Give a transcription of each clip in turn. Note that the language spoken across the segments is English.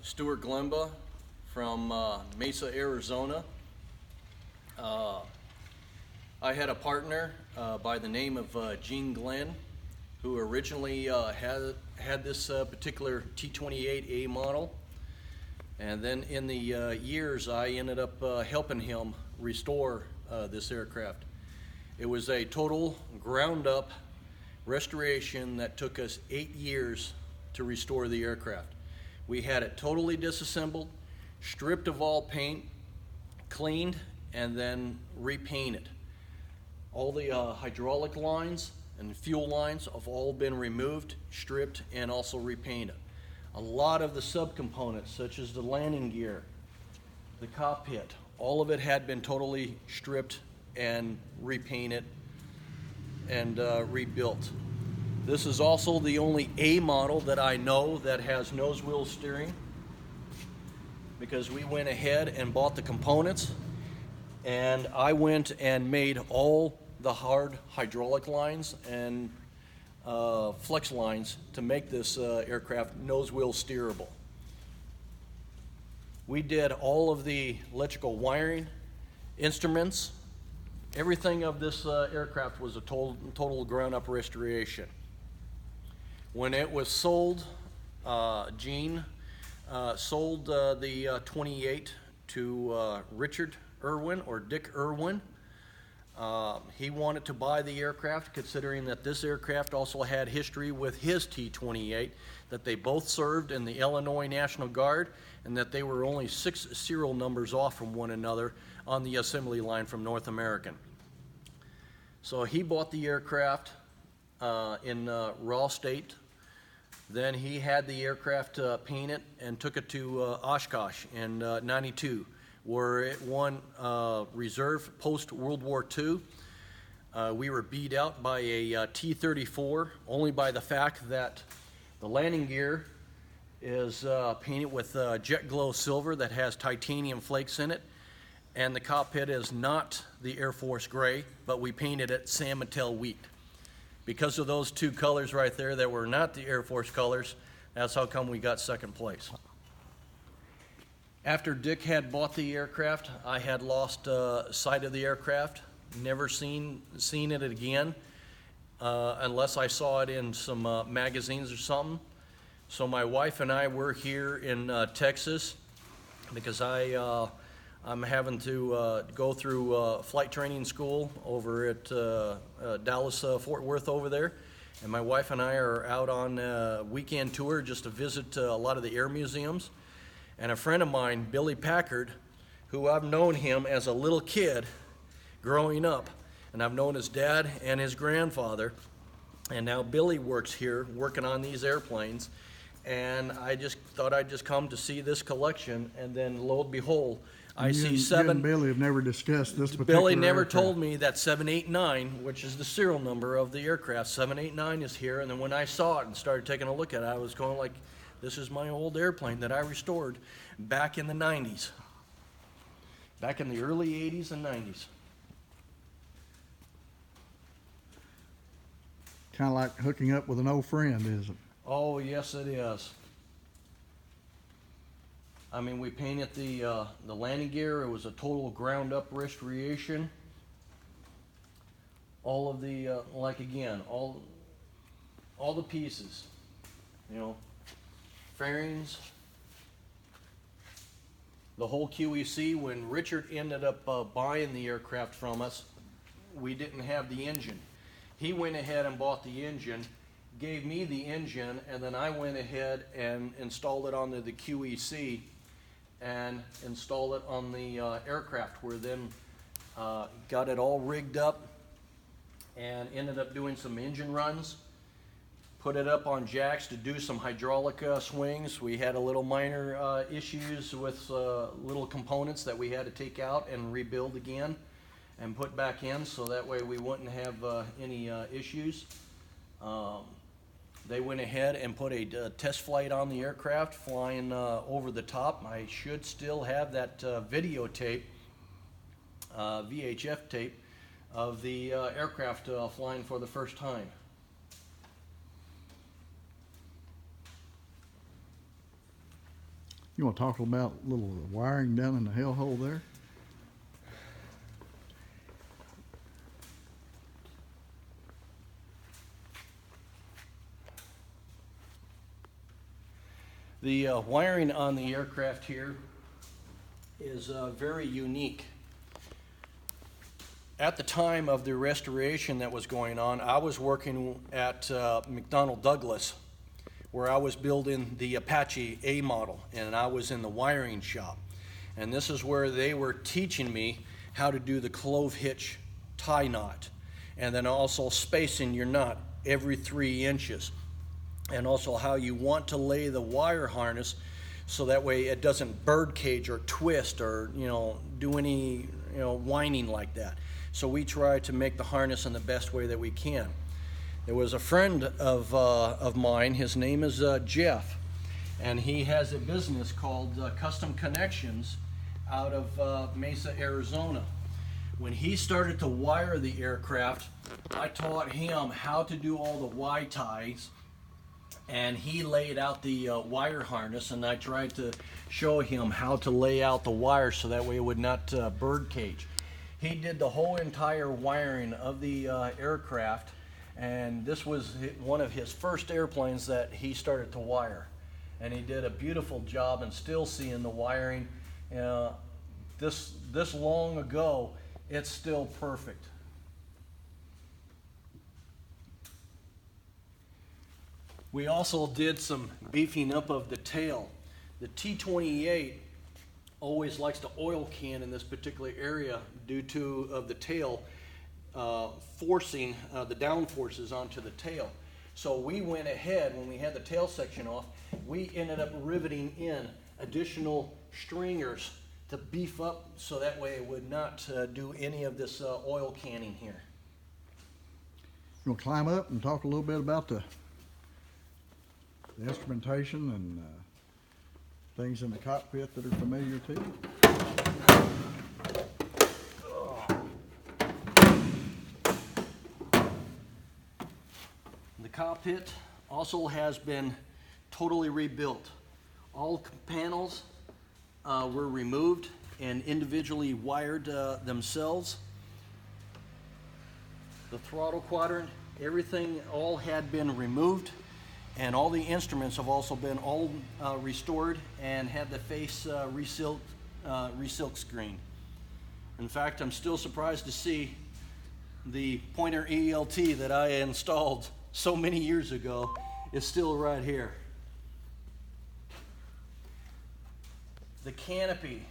Stuwart Glemba from Mesa, Arizona. I had a partner by the name of Glenn, who originally had this particular T-28-A model, and then in the years I ended up helping him restore this aircraft. It was a total ground-up restoration that took us 8 years to restore the aircraft. We had it totally disassembled, stripped of all paint, cleaned, and then repainted. All the hydraulic lines and fuel lines have all been removed, stripped, and also repainted. A lot of the subcomponents, such as the landing gear, the cockpit, all of it had been totally stripped and repainted and rebuilt. This is also the only A model that I know that has nose wheel steering, because we went ahead and bought the components, and I went and made all the hard hydraulic lines and flex lines to make this aircraft nose wheel steerable. We did all of the electrical wiring, instruments, everything of this aircraft was a total ground-up restoration. When it was sold, Gene sold the 28 to Richard Irwin, or Dick Irwin. He wanted to buy the aircraft, considering that this aircraft also had history with his T-28, that they both served in the Illinois National Guard, and that they were only 6 serial numbers off from one another on the assembly line from North American. So he bought the aircraft in raw state. Then he had the aircraft painted and took it to Oshkosh in '92, where it won reserve post-World War II. We were beat out by a T-34 only by the fact that the landing gear is painted with jet glow silver that has titanium flakes in it, and the cockpit is not the Air Force gray, but we painted it San Mateo wheat. Because of those two colors right there that were not the Air Force colors, that's how come we got second place. After Dick had bought the aircraft, I had lost sight of the aircraft, never seen it again, unless I saw it in some magazines or something. So my wife and I were here in Texas, because I'm having to go through flight training school over at Dallas, Fort Worth over there. And my wife and I are out on a weekend tour just to visit a lot of the air museums. And a friend of mine, Billy Packard, who I've known him as a little kid growing up, and I've known his dad and his grandfather, and now Billy works here working on these airplanes. And I just thought I'd just come to see this collection, and then lo and behold, I see seven. You and Billy have never discussed this particular Billy never aircraft. told me that 789, which is the serial number of the aircraft, 789 is here. And then when I saw it and started taking a look at it, I was going like, this is my old airplane that I restored back in the 90s, back in the early 80s and 90s. Kind of like hooking up with an old friend, is it? Oh, yes, it is. I mean, we painted the landing gear. It was a total ground-up restoration. All of the, like again, all the pieces, you know, fairings, the whole QEC. When Richard ended up buying the aircraft from us, we didn't have the engine. He went ahead and bought the engine, gave me the engine, and then I went ahead and installed it onto the QEC and installed it on the aircraft, where then got it all rigged up and ended up doing some engine runs, put it up on jacks to do some hydraulic swings. We had a little minor issues with little components that we had to take out and rebuild again and put back in, so that way we wouldn't have any issues. They went ahead and put a test flight on the aircraft, flying over the top. I should still have that videotape, VHF tape, of the aircraft flying for the first time. You want to talk about a little wiring down in the hellhole there? The wiring on the aircraft here is very unique. At the time of the restoration that was going on, I was working at McDonnell Douglas, where I was building the Apache A model, and I was in the wiring shop. And this is where they were teaching me how to do the clove hitch tie knot, and then also spacing your knot every 3 inches, and also how you want to lay the wire harness so that way it doesn't bird cage or twist or do any whining like that. So we try to make the harness in the best way that we can. There was a friend of mine, his name is Jeff, and he has a business called Custom Connections out of Mesa, Arizona. When he started to wire the aircraft, I taught him how to do all the Y ties, and he laid out the wire harness, and I tried to show him how to lay out the wire so that way it would not bird cage. He did the whole entire wiring of the aircraft, and this was one of his first airplanes that he started to wire. And he did a beautiful job, and still seeing the wiring this long ago, it's still perfect. We also did some beefing up of the tail. The T-28 always likes to oil can in this particular area due to the tail forcing the down forces onto the tail. So we went ahead, when we had the tail section off, we ended up riveting in additional stringers to beef up so that way it would not do any of this oil canning here. You want to climb up and talk a little bit about the instrumentation and things in the cockpit that are familiar to you? The cockpit also has been totally rebuilt. All panels were removed and individually wired themselves. The throttle quadrant, everything all had been removed, and all the instruments have also been all restored and had the face resilk screen. In fact, I'm still surprised to see the pointer ELT that I installed so many years ago is still right here. The canopy,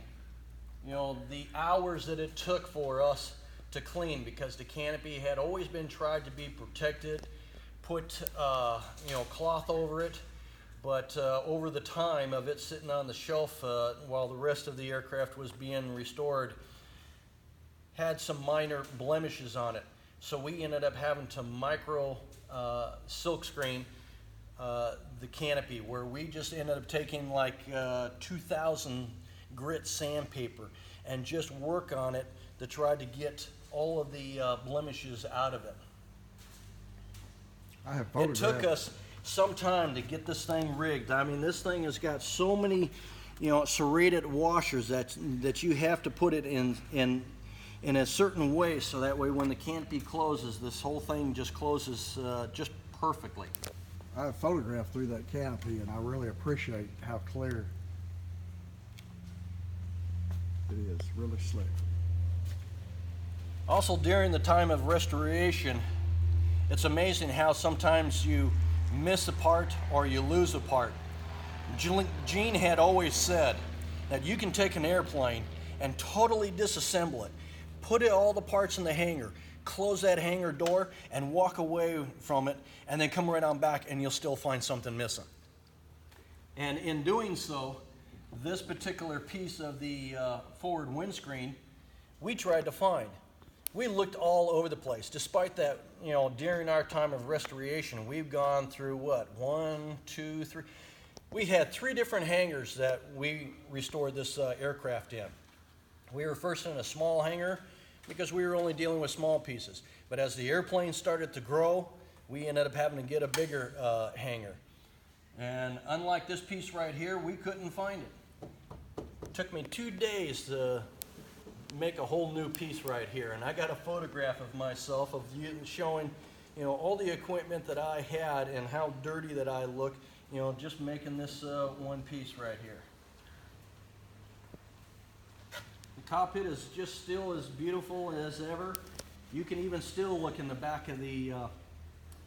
the hours that it took for us to clean, because the canopy had always been tried to be protected, put cloth over it, but over the time of it sitting on the shelf while the rest of the aircraft was being restored, had some minor blemishes on it. So we ended up having to micro silk screen the canopy, where we just ended up taking like 2,000 grit sandpaper and just work on it to try to get all of the blemishes out of it. I have It photographs. took us some time to get this thing rigged. I mean, this thing has got so many, serrated washers that you have to put it in a certain way, so that way when the canopy closes, this whole thing just closes just perfectly. I have photographed through that canopy, and I really appreciate how clear it is. Really slick. Also, during the time of restoration, it's amazing how sometimes you miss a part or you lose a part. Gene had always said that you can take an airplane and totally disassemble it, put all the parts in the hangar, close that hangar door, and walk away from it, and then come right on back, and you'll still find something missing. And in doing so, this particular piece of the forward windscreen, we tried to find. We looked all over the place. Despite that, during our time of restoration, we've gone through what? 1, 2, 3. We had 3 different hangars that we restored this aircraft in. We were first in a small hangar because we were only dealing with small pieces. But as the airplane started to grow, we ended up having to get a bigger hangar. And unlike this piece right here, we couldn't find it. It took me 2 days to make a whole new piece right here, and I got a photograph of myself of you showing, you know, all the equipment that I had and how dirty that I look, you know, just making this one piece right here. The cockpit is just still as beautiful as ever. You can even still look in the back of the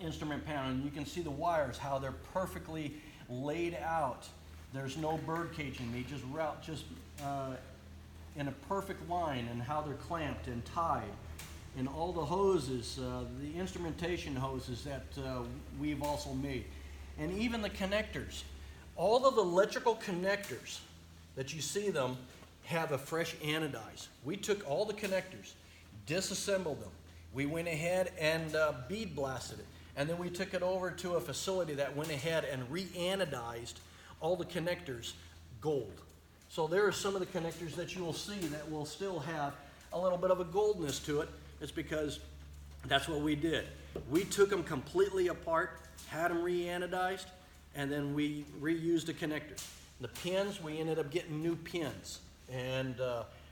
instrument panel, and you can see the wires, how they're perfectly laid out. There's no bird caging. They just route in a perfect line, and how they're clamped and tied. And all the hoses, the instrumentation hoses that we've also made. And even the connectors. All of the electrical connectors that you see them have a fresh anodize. We took all the connectors, disassembled them. We went ahead and bead blasted it. And then we took it over to a facility that went ahead and re-anodized all the connectors gold. So there are some of the connectors that you will see that will still have a little bit of a goldness to it. It's because that's what we did. We took them completely apart, had them re-anodized, and then we reused the connectors. The pins, we ended up getting new pins. And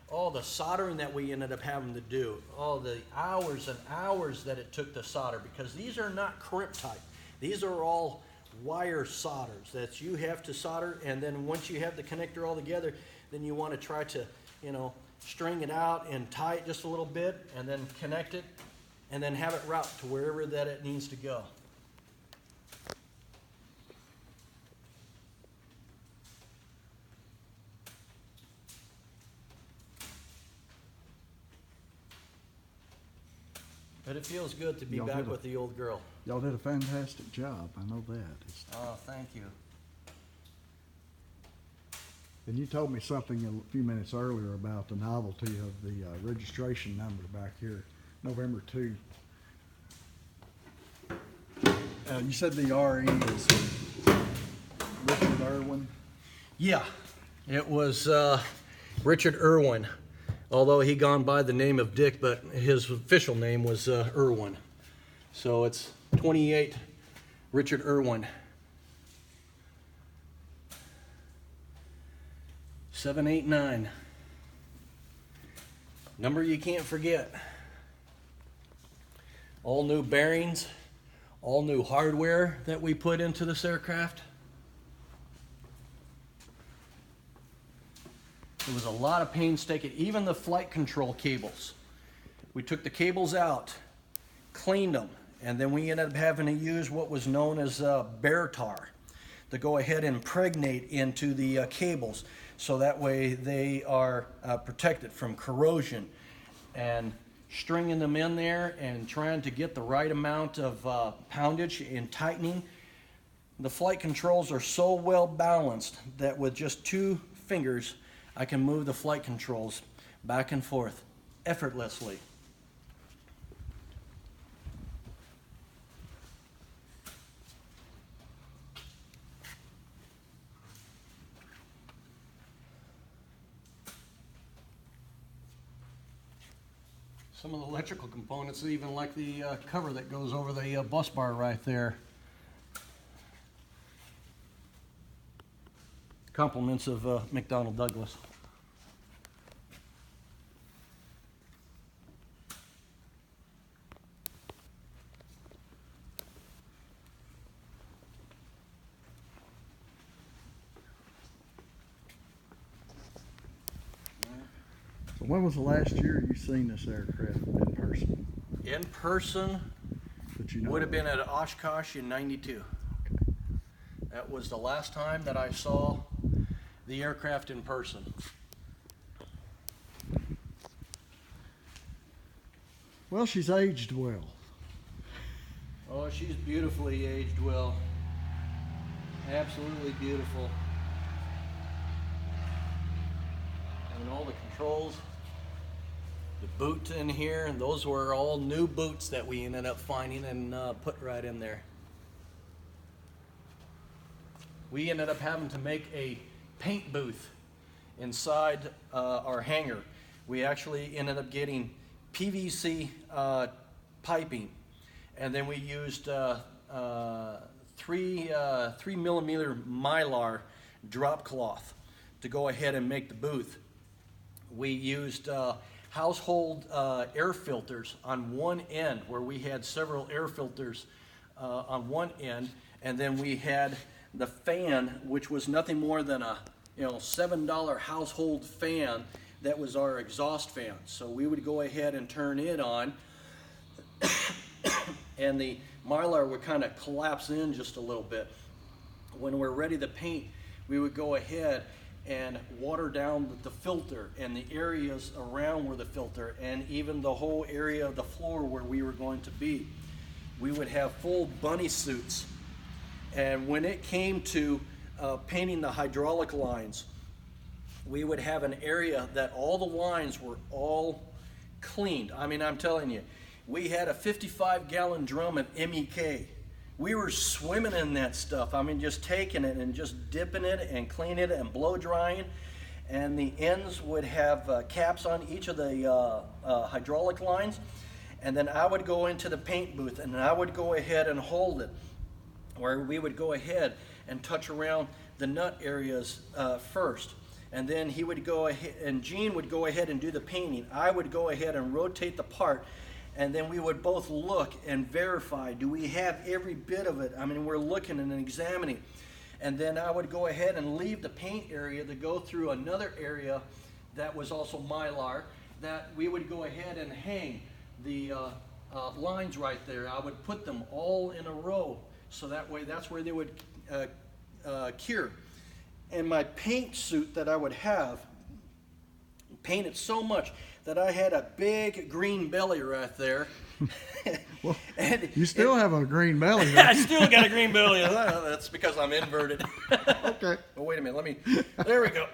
all the soldering that we ended up having to do, all the hours and hours that it took to solder, because these are not crimp type. These are all wire solders that you have to solder, and then once you have the connector all together, then you want to try to, you know, string it out and tie it just a little bit, and then connect it, and then have it route to wherever that it needs to go. But it feels good to be back with the old girl. Y'all did a fantastic job, I know that. Oh, thank you. And you told me something a few minutes earlier about the novelty of the registration number back here, November 2. You said the RE is Richard Irwin? Yeah, it was Richard Irwin, although he gone by the name of Dick, but his official name was Irwin. So it's 28 Richard Irwin. 789. Number you can't forget. All new bearings, all new hardware that we put into this aircraft. There was a lot of painstaking, even the flight control cables. We took the cables out, cleaned them, and then we ended up having to use what was known as bear tar to go ahead and impregnate into the cables, so that way they are protected from corrosion. And stringing them in there and trying to get the right amount of poundage and tightening. The flight controls are so well balanced that with just 2 fingers I can move the flight controls back and forth effortlessly. Some of the electrical components, even like the cover that goes over the bus bar right there. Compliments of McDonnell Douglas. So when was the last year you seen this aircraft in person? In person, That you know would have of? been at Oshkosh in '92. Okay. That was the last time that I saw the aircraft in person. Well, she's aged well. Oh, she's beautifully aged well. Absolutely beautiful. And all the controls, the boots in here, and those were all new boots that we ended up finding and put right in there. We ended up having to make a paint booth inside our hangar. We actually ended up getting PVC piping, and then we used 3 millimeter Mylar drop cloth to go ahead and make the booth. We used household air filters on one end, where we had several air filters on one end, and then we had the fan, which was nothing more than a $7 household fan. That was our exhaust fan. So we would go ahead and turn it on, and the Mylar would kind of collapse in just a little bit. When we're ready to paint, we would go ahead and water down the filter and the areas around where the filter, and even the whole area of the floor where we were going to be. We would have full bunny suits. And when it came to painting the hydraulic lines, we would have an area that all the lines were all cleaned. I mean, I'm telling you, we had a 55-gallon drum of MEK. We were swimming in that stuff. I mean, just taking it and just dipping it and cleaning it and blow drying. And the ends would have caps on each of the hydraulic lines. And then I would go into the paint booth and I would go ahead and hold it, where we would go ahead and touch around the nut areas first. And then he would go ahead, and Gene would go ahead and do the painting. I would go ahead and rotate the part, and then we would both look and verify, do we have every bit of it? I mean, we're looking and examining. And then I would go ahead and leave the paint area to go through another area that was also Mylar, that we would go ahead and hang the lines right there. I would put them all in a row, so that way that's where they would cure. And my paint suit that I would have painted so much that I had a big green belly right there. Well, and you still have a green belly. Right? I still got a green belly. That's because I'm inverted. Okay. Well, wait a minute. There we go.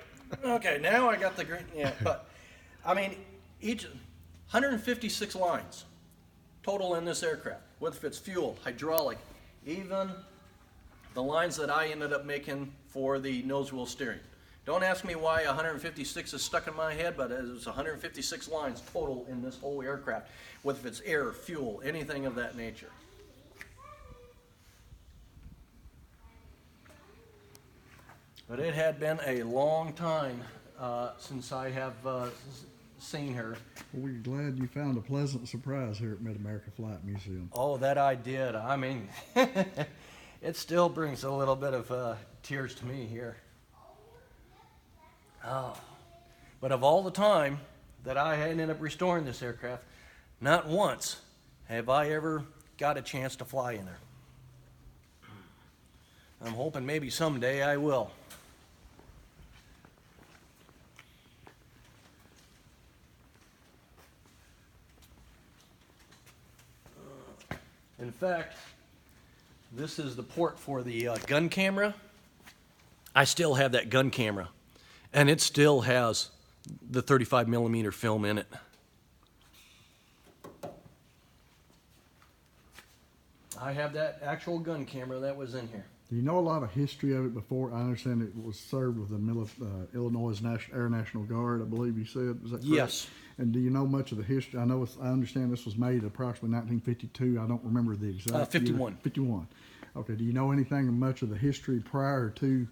Okay, now I got the green. Yeah, but I mean, each 156 lines total in this aircraft, whether it's fuel, hydraulic, even the lines that I ended up making for the nose wheel steering. Don't ask me why 156 is stuck in my head, but it was 156 lines total in this whole aircraft, whether it's air, fuel, anything of that nature. But it had been a long time since I have seen her. Well, we're glad you found a pleasant surprise here at Mid-America Flight Museum. Oh, that I did. I mean, it still brings a little bit of tears to me here. Oh. But of all the time that I ended up restoring this aircraft, not once have I ever got a chance to fly in her. I'm hoping maybe someday I will. In fact, this is the port for the gun camera. I still have that gun camera, and it still has the 35 millimeter film in it. I have that actual gun camera that was in here. Do you know a lot of history of it before? I understand it was served with the Illinois Air National Guard, I believe you said. Is that correct? Yes. And do you know much of the history? I understand this was made approximately 1952. I don't remember the exact 51. year. 51. Okay. Do you know anything much of the history prior to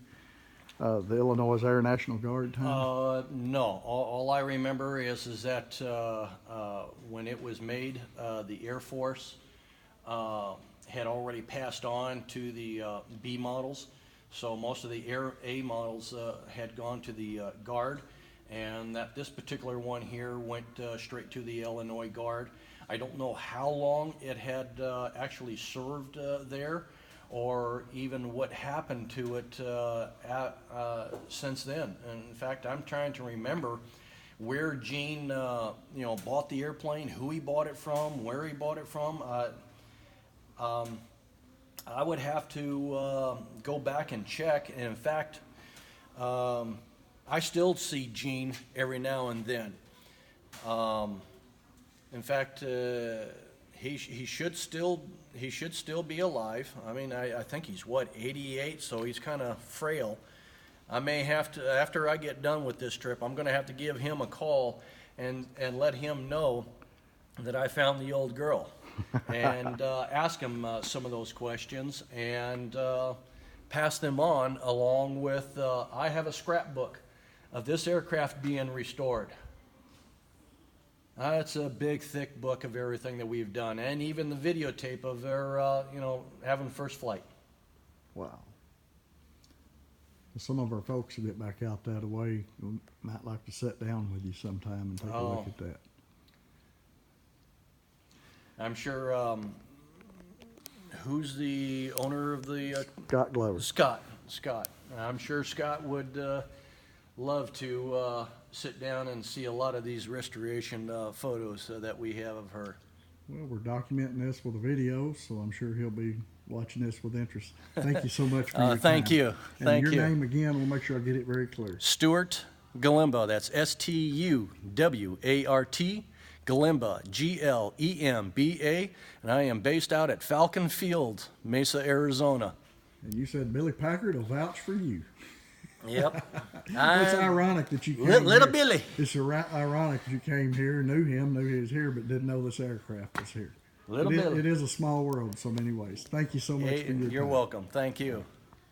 the Illinois Air National Guard time? No. All I remember is that when it was made, the Air Force had already passed on to the B models. So most of the Air A models had gone to the Guard, and that this particular one here went straight to the Illinois Guard. I don't know how long it had actually served there, or even what happened to it since then. And in fact, I'm trying to remember where Gene bought the airplane, who he bought it from, where he bought it from. I would have to go back and check. And in fact, I still see Gene every now and then. In fact, he should still be alive. I mean, I think he's 88, so he's kind of frail. I may have to, after I get done with this trip, I'm going to have to give him a call and let him know that I found the old girl. And ask him some of those questions and pass them on along with, I have a scrapbook of this aircraft being restored. It's a big, thick book of everything that we've done, and even the videotape of their, having first flight. Wow. Some of our folks who get back out that way might like to sit down with you sometime and take a look at that. I'm sure, who's the owner of the... Scott Glover. Scott. I'm sure Scott would love to sit down and see a lot of these restoration photos that we have of her. Well, we're documenting this with a video, so I'm sure he'll be watching this with interest. Thank you so much for your time. Thank you. And Thank your you. name again, we'll make sure I get it very clear. Stuwart Glemba. That's S-T-U-W-A-R-T. Glemba, G-L-E-M-B-A, and I am based out at Falcon Field, Mesa, Arizona. And you said Billy Packard will vouch for you. Yep. Well, it's ironic that you came Little here. Billy. It's ironic that you came here, knew him, knew he was here, but didn't know this aircraft was here. Little Billy. It is a small world in so many ways. Thank you so much for your time. You're welcome. Thank you.